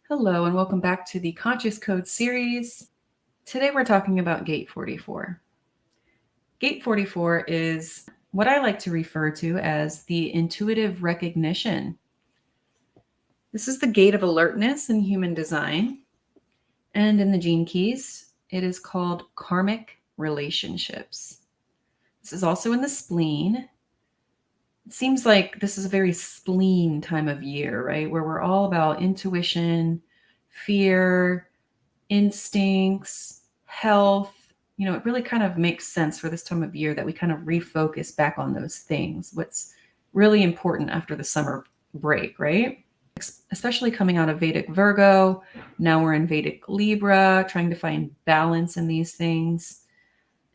Hello, and welcome back to the Conscious Code series. Today we're talking about Gate 44. Gate 44 is what I like to refer to as the intuitive recognition. This is the gate of alertness in human design, and in the gene keys, it is called Karmic relationships. This is also in the spleen. It seems like this is a very spleen time of year, right? Where we're all about intuition, fear, instincts, health. It really kind of makes sense for this time of year that we kind of refocus back on those things. What's really important after the summer break, right? Especially coming out of Vedic Virgo. Now we're in Vedic Libra, trying to find balance in these things.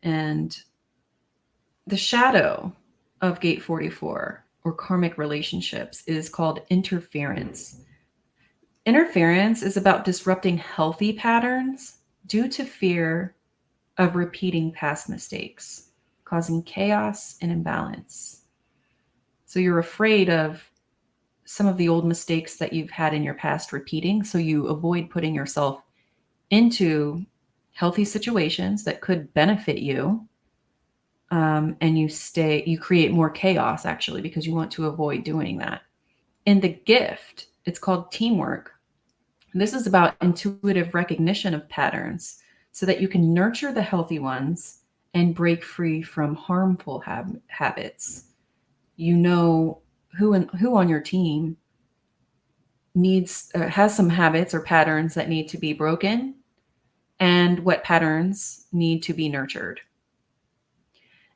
And the shadow of Gate 44 or karmic relationships is called interference. Interference is about disrupting healthy patterns due to fear of repeating past mistakes, causing chaos and imbalance. So you're afraid of some of the old mistakes that you've had in your past repeating, so you avoid putting yourself into healthy situations that could benefit you. And you create more chaos actually because you want to avoid doing that. In the gift, it's called teamwork. This is about intuitive recognition of patterns so that you can nurture the healthy ones and break free from harmful habits. You know who on your team has some habits or patterns that need to be broken and what patterns need to be nurtured.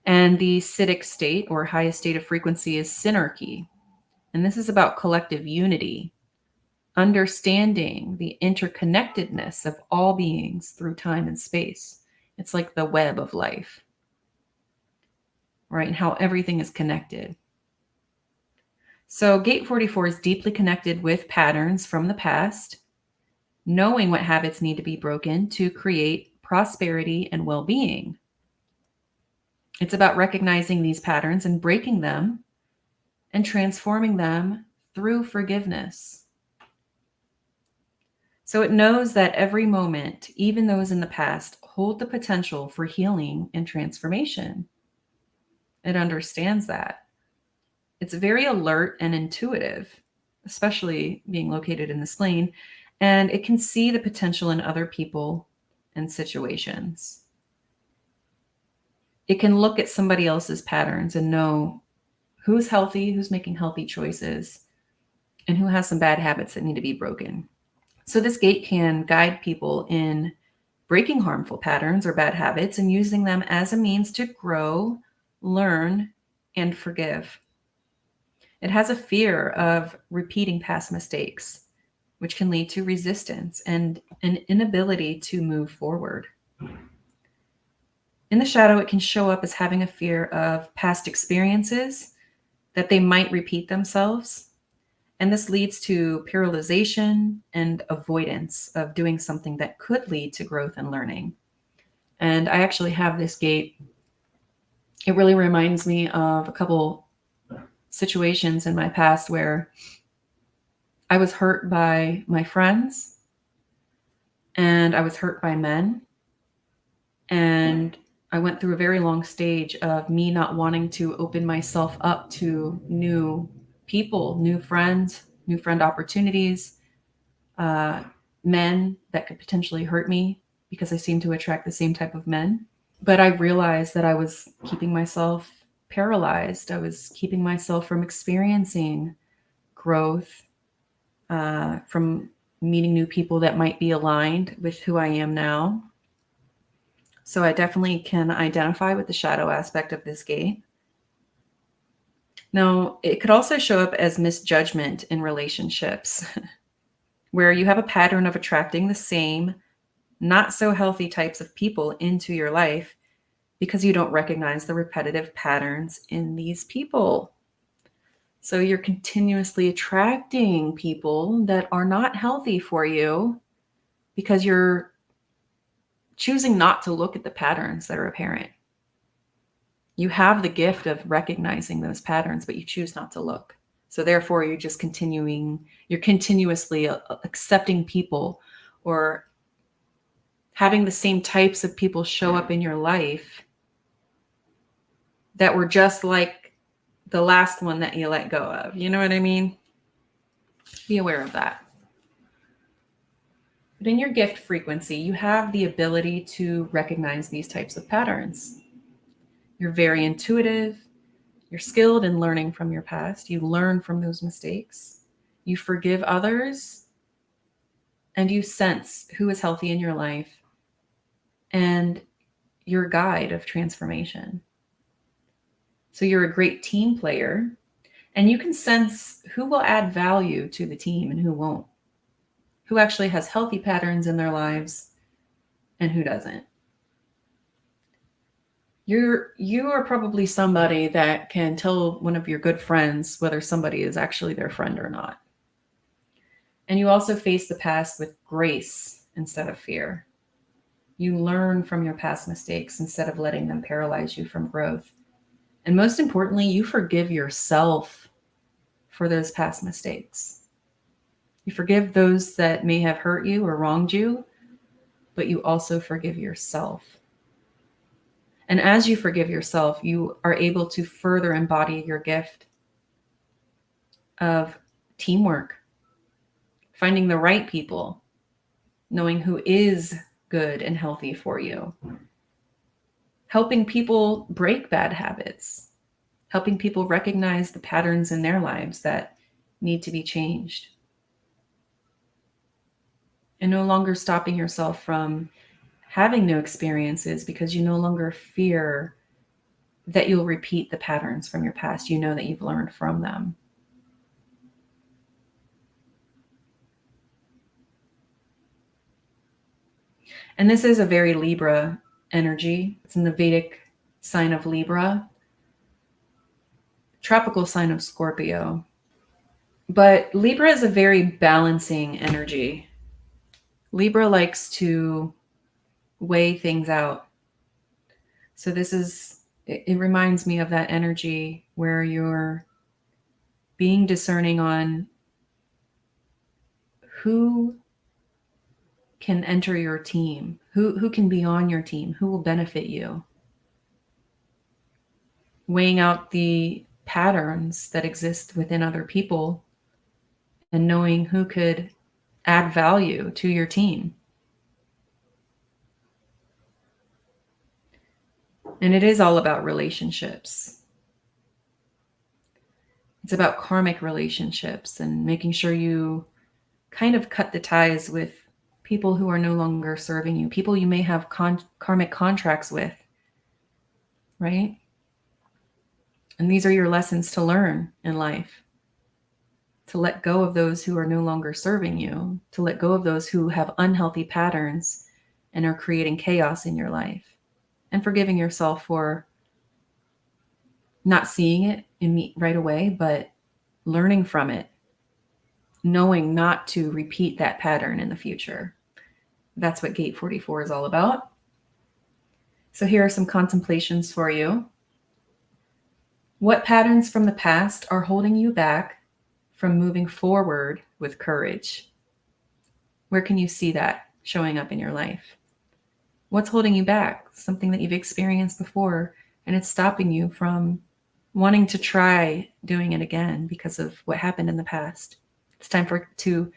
And the Siddhic state or highest state of frequency is Synarchy. And this is about collective unity, understanding the interconnectedness of all beings through time and space. It's like the web of life, right? And how everything is connected. So Gate 44 is deeply connected with patterns from the past, knowing what habits need to be broken to create prosperity and well-being. It's about recognizing these patterns and breaking them and transforming them through forgiveness. So it knows that every moment, even those in the past, hold the potential for healing and transformation. It understands that. It's very alert and intuitive, especially being located in the spleen, and it can see the potential in other people and situations. It can look at somebody else's patterns and know who's healthy, who's making healthy choices, and who has some bad habits that need to be broken. So this gate can guide people in breaking harmful patterns or bad habits and using them as a means to grow, learn, and forgive. It has a fear of repeating past mistakes, which can lead to resistance and an inability to move forward. In the shadow, it can show up as having a fear of past experiences, that they might repeat themselves. And this leads to paralyzation and avoidance of doing something that could lead to growth and learning. And I actually have this gate. It really reminds me of a couple situations in my past where I was hurt by my friends and I was hurt by men. And I went through a very long stage of me not wanting to open myself up to new people, new friends, new friend opportunities, men that could potentially hurt me because I seem to attract the same type of men. But I realized that I was keeping myself paralyzed. I was keeping myself from experiencing growth, from meeting new people that might be aligned with who I am now. So I definitely can identify with the shadow aspect of this gate. Now, it could also show up as misjudgment in relationships, where you have a pattern of attracting the same, not so healthy types of people into your life because you don't recognize the repetitive patterns in these people. So you're continuously attracting people that are not healthy for you because you're choosing not to look at the patterns that are apparent. You have the gift of recognizing those patterns, but you choose not to look. So therefore, you're continuously accepting people or having the same types of people show up in your life that were just like the last one that you let go of. You know what I mean? Be aware of that. But in your gift frequency, you have the ability to recognize these types of patterns. You're very intuitive. You're skilled in learning from your past. You learn from those mistakes. You forgive others. And you sense who is healthy in your life and your guide of transformation. So you're a great team player, and you can sense who will add value to the team and who won't, who actually has healthy patterns in their lives and who doesn't. You are probably somebody that can tell one of your good friends whether somebody is actually their friend or not. And you also face the past with grace instead of fear. You learn from your past mistakes instead of letting them paralyze you from growth. And most importantly, you forgive yourself for those past mistakes. You forgive those that may have hurt you or wronged you, but you also forgive yourself. And as you forgive yourself, you are able to further embody your gift of teamwork, finding the right people, knowing who is good and healthy for you, helping people break bad habits, helping people recognize the patterns in their lives that need to be changed, and no longer stopping yourself from having new experiences because you no longer fear that you'll repeat the patterns from your past. You know that you've learned from them. And this is a very Libra energy. It's in the Vedic sign of Libra, tropical sign of Scorpio. But Libra is a very balancing energy. Libra likes to weigh things out. So it reminds me of that energy where you're being discerning on who can enter your team, who can be on your team, who will benefit you. Weighing out the patterns that exist within other people and knowing who could add value to your team. And it is all about relationships. It's about karmic relationships and making sure you kind of cut the ties with people who are no longer serving you, people you may have karmic contracts with, right? And these are your lessons to learn in life. To let go of those who are no longer serving you, to let go of those who have unhealthy patterns and are creating chaos in your life, and forgiving yourself for not seeing it right away, but learning from it, knowing not to repeat that pattern in the future. That's what Gate 44 is all about. So here are some contemplations for you. What patterns from the past are holding you back from moving forward with courage? Where can you see that showing up in your life? What's holding you back? Something that you've experienced before, and it's stopping you from wanting to try doing it again because of what happened in the past. It's time to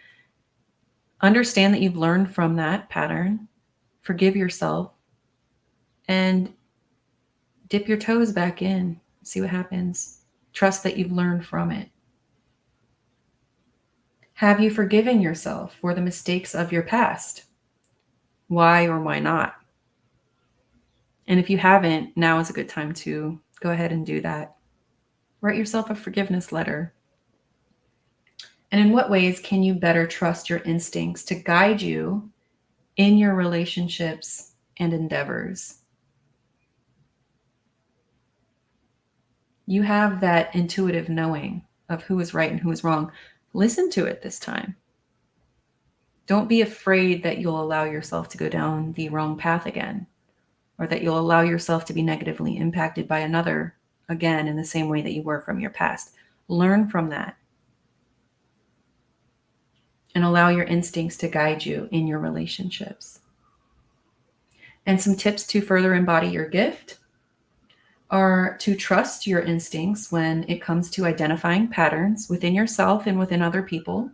understand that you've learned from that pattern, forgive yourself, and dip your toes back in, see what happens. Trust that you've learned from it. Have you forgiven yourself for the mistakes of your past? Why or why not? And if you haven't, now is a good time to go ahead and do that. Write yourself a forgiveness letter. And in what ways can you better trust your instincts to guide you in your relationships and endeavors? You have that intuitive knowing of who is right and who is wrong. Listen to it this time. Don't be afraid that you'll allow yourself to go down the wrong path again, or that you'll allow yourself to be negatively impacted by another again in the same way that you were from your past. Learn from that. and allow your instincts to guide you in your relationships. And some tips to further embody your gift are to trust your instincts when it comes to identifying patterns within yourself and within other people.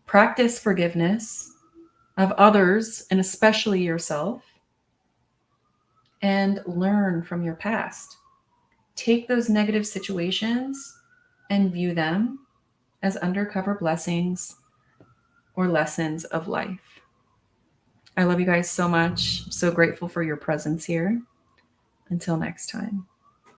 Practice forgiveness of others and especially yourself. And learn from your past. Take those negative situations and view them as undercover blessings or lessons of life. I love you guys so much. So grateful for your presence here. Until next time.